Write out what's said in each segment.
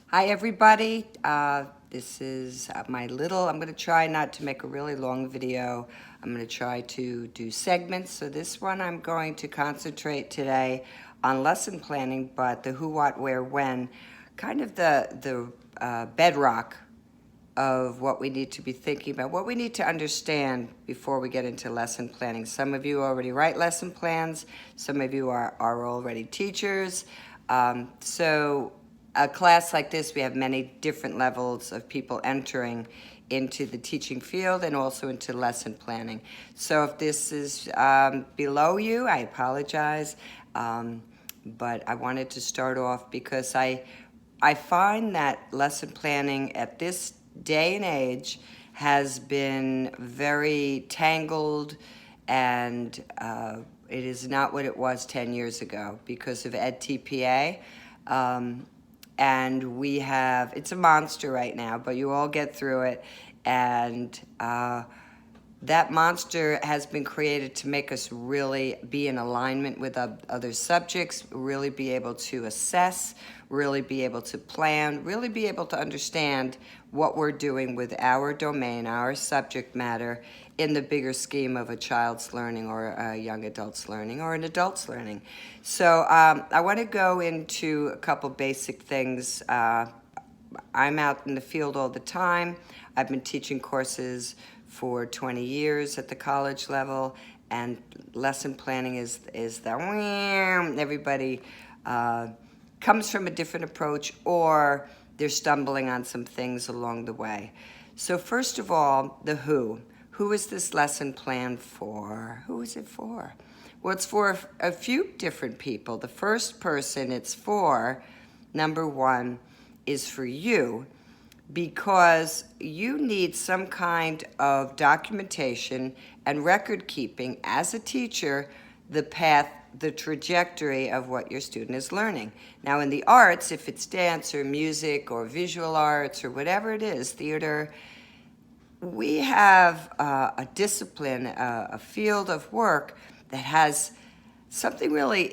Hi, everybody. This is I'm going to try not to make a really long video. I'm going to try to do segments. So this one, I'm going to concentrate today on lesson planning, but the who, what, where, when, kind of the bedrock of what we need to be thinking about, what we need to understand before we get into lesson planning. Some of you already write lesson plans. Some of you are already teachers. So a class like this, we have many different levels of people entering into the teaching field and also into lesson planning. So if this is below you, I apologize. But I wanted to start off because I find that lesson planning at this day and age has been very tangled, and it is not what it was 10 years ago because of EdTPA. And we have, it's a monster right now, but you all get through it. And that monster has been created to make us really be in alignment with other subjects, really be able to assess, really be able to plan, really be able to understand what we're doing with our domain, our subject matter, in the bigger scheme of a child's learning or a young adult's learning or an adult's learning. So I want to go into a couple basic things. I'm out in the field all the time. I've been teaching courses for 20 years at the college level, and lesson planning is the everybody comes from a different approach, or they're stumbling on some things along the way. So first of all, the who. Who is this lesson plan for? Who is it for? Well, it's for a few different people. The first person it's for, number one, is for you, because you need some kind of documentation and record keeping as a teacher, the path, the trajectory of what your student is learning. Now in the arts, if it's dance or music or visual arts or whatever it is, theater, we have a discipline, a field of work that has something really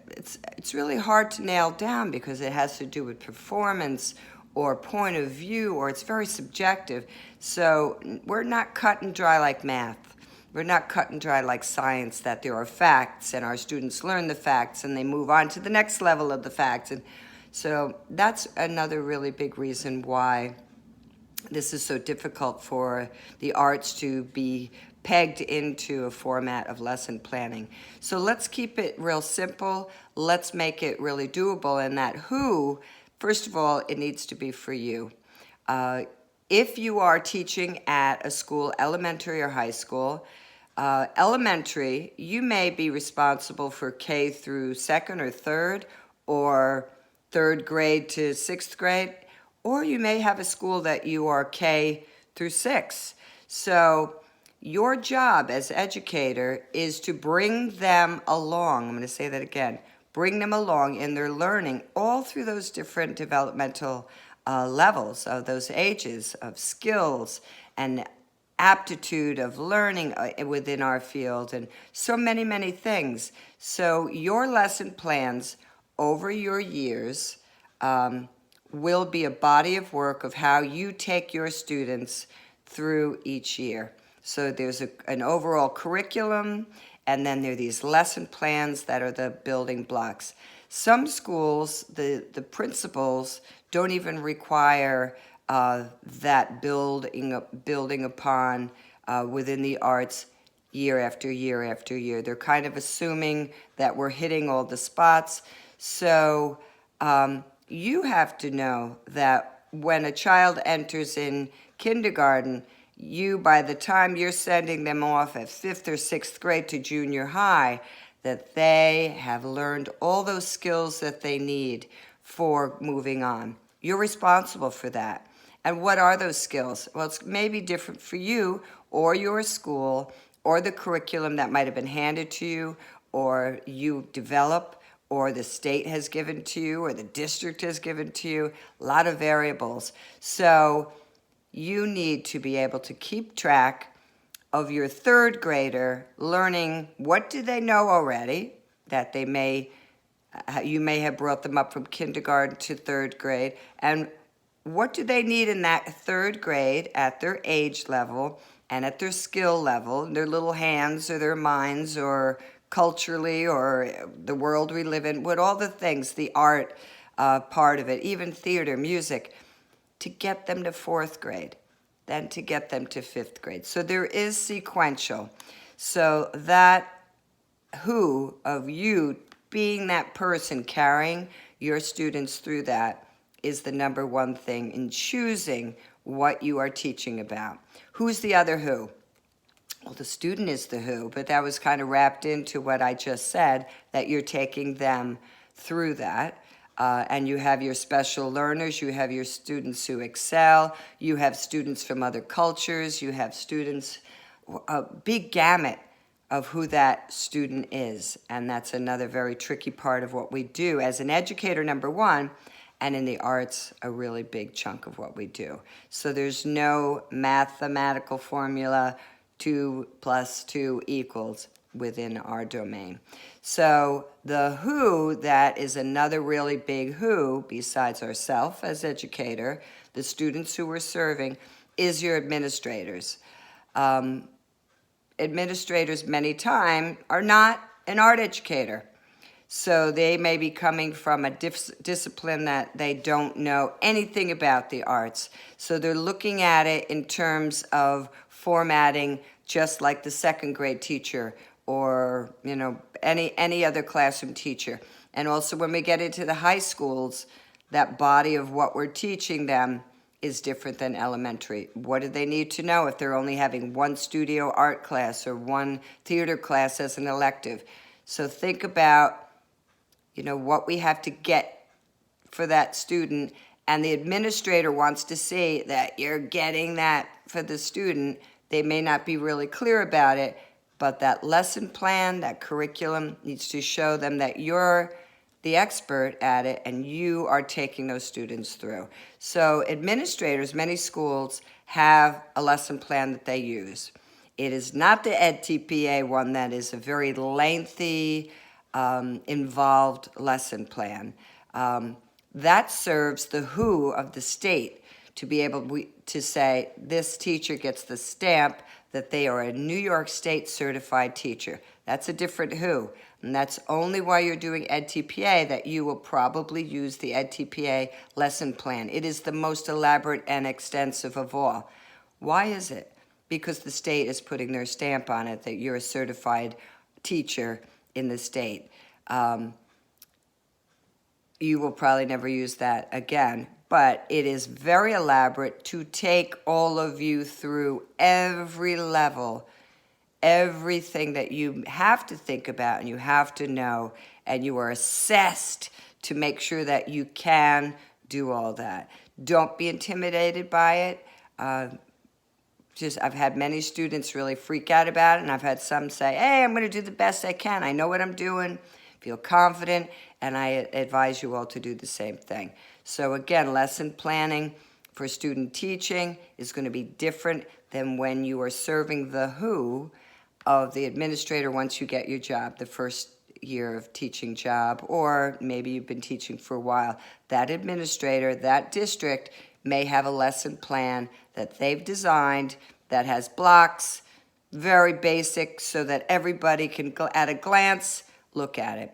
it's really hard to nail down because it has to do with performance or point of view, or it's very subjective. So we're not cut and dry like math. We're not cut and dry like science, that there are facts and our students learn the facts and they move on to the next level of the facts. And so that's another really big reason why this is so difficult for the arts to be pegged into a format of lesson planning. So let's keep it real simple. Let's make it really doable. And that who, first of all, it needs to be for you. If you are teaching at a school, elementary or high school, elementary, you may be responsible for K through second or third, or third grade to sixth grade, or you may have a school that you are K through 6. So your job as educator is to bring them along. I'm going to say that again. Bring them along in their learning all through those different developmental levels of those ages of skills and aptitude of learning within our field, and so many, many things. So your lesson plans over your years will be a body of work of how you take your students through each year. So there's an overall curriculum, and then there are these lesson plans that are the building blocks. Some schools, the principals don't even require that building upon within the arts year after year after year. They're kind of assuming that we're hitting all the spots. So you have to know that when a child enters in kindergarten, by the time you're sending them off at 5th or 6th grade to junior high, that they have learned all those skills that they need for moving on. You're responsible for that. And what are those skills? Well, it's maybe different for you or your school or the curriculum that might have been handed to you or you develop or the state has given to you or the district has given to you. A lot of variables. So you need to be able to keep track of your third grader learning what do they know already that they may You may have brought them up from kindergarten to third grade. And what do they need in that third grade at their age level and at their skill level, their little hands or their minds or culturally or the world we live in, with all the things, the art part of it, even theater, music, to get them to fourth grade, then to get them to fifth grade. So there is sequential. So that who of you being that person carrying your students through that is the number one thing in choosing what you are teaching about. Who's the other who? Well, the student is the who, but that was kind of wrapped into what I just said, that you're taking them through that. And you have your special learners, you have your students who excel, you have students from other cultures, you have students, a big gamut of who that student is. And that's another very tricky part of what we do as an educator, number one, and in the arts, a really big chunk of what we do. So there's no mathematical formula, 2 + 2 = within our domain. So the who, that is another really big who, besides ourselves as educator, the students who we're serving, is your administrators. Administrators many times are not an art educator. So they may be coming from a discipline that they don't know anything about the arts. So they're looking at it in terms of formatting, just like the second grade teacher or, any other classroom teacher. And also when we get into the high schools, that body of what we're teaching them is different than elementary. What do they need to know if they're only having one studio art class or one theater class as an elective? So think about, what we have to get for that student, and the administrator wants to see that you're getting that for the student. They may not be really clear about it, but that lesson plan, that curriculum needs to show them that you're the expert at it and you are taking those students through. So administrators, many schools have a lesson plan that they use. It is not the EdTPA one that is a very lengthy, involved lesson plan. That serves the who of the state to be able to say this teacher gets the stamp that they are a New York State certified teacher. That's a different who. And that's only why you're doing EdTPA that you will probably use the EdTPA lesson plan. It is the most elaborate and extensive of all. Why is it? Because the state is putting their stamp on it that you're a certified teacher in the state. You will probably never use that again, but it is very elaborate to take all of you through every level, everything that you have to think about and you have to know, and you are assessed to make sure that you can do all that. Don't be intimidated by it. I've had many students really freak out about it, and I've had some say, hey, I'm going to do the best I can. I know what I'm doing, feel confident, and I advise you all to do the same thing. So again, lesson planning for student teaching is going to be different than when you are serving the who of the administrator once you get your job, the first year of teaching job, or maybe you've been teaching for a while. That administrator, that district may have a lesson plan that they've designed that has blocks, very basic, so that everybody can, at a glance, look at it.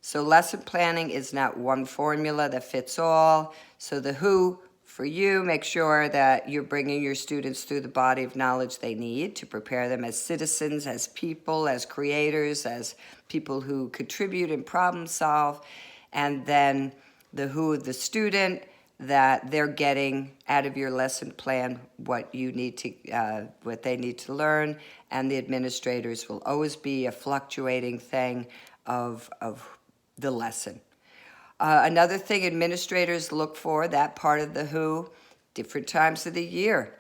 So lesson planning is not one formula that fits all. So the who, for you, make sure that you're bringing your students through the body of knowledge they need to prepare them as citizens, as people, as creators, as people who contribute and problem solve. And then the who of the student, that they're getting out of your lesson plan what you need to, what they need to learn, and the administrators will always be a fluctuating thing of the lesson. Another thing administrators look for, that part of the who, different times of the year.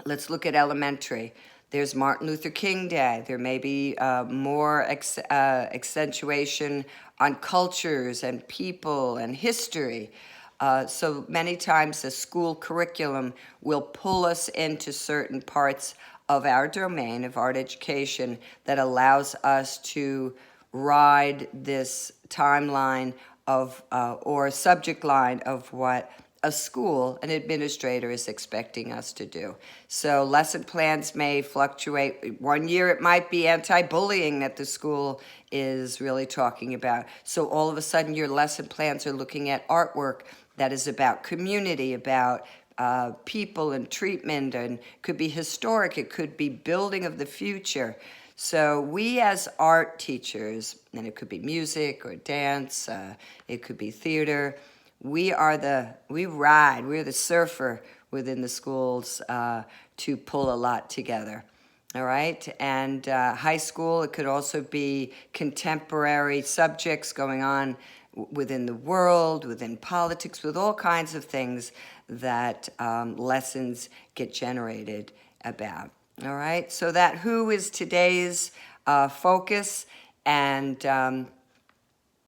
Let's look at elementary. There's Martin Luther King Day. There may be more accentuation on cultures and people and history. So many times the school curriculum will pull us into certain parts of our domain of art education that allows us to ride this timeline of or subject line of what a school, an administrator is expecting us to do. So lesson plans may fluctuate. One year it might be anti-bullying that the school is really talking about. So all of a sudden your lesson plans are looking at artwork that is about community, about people and treatment, and could be historic, it could be building of the future. So we as art teachers, and it could be music or dance, it could be theater, we're the surfer within the schools to pull a lot together. All right, and high school, it could also be contemporary subjects going on within the world, within politics, with all kinds of things that lessons get generated about. All right, so that who is today's focus, and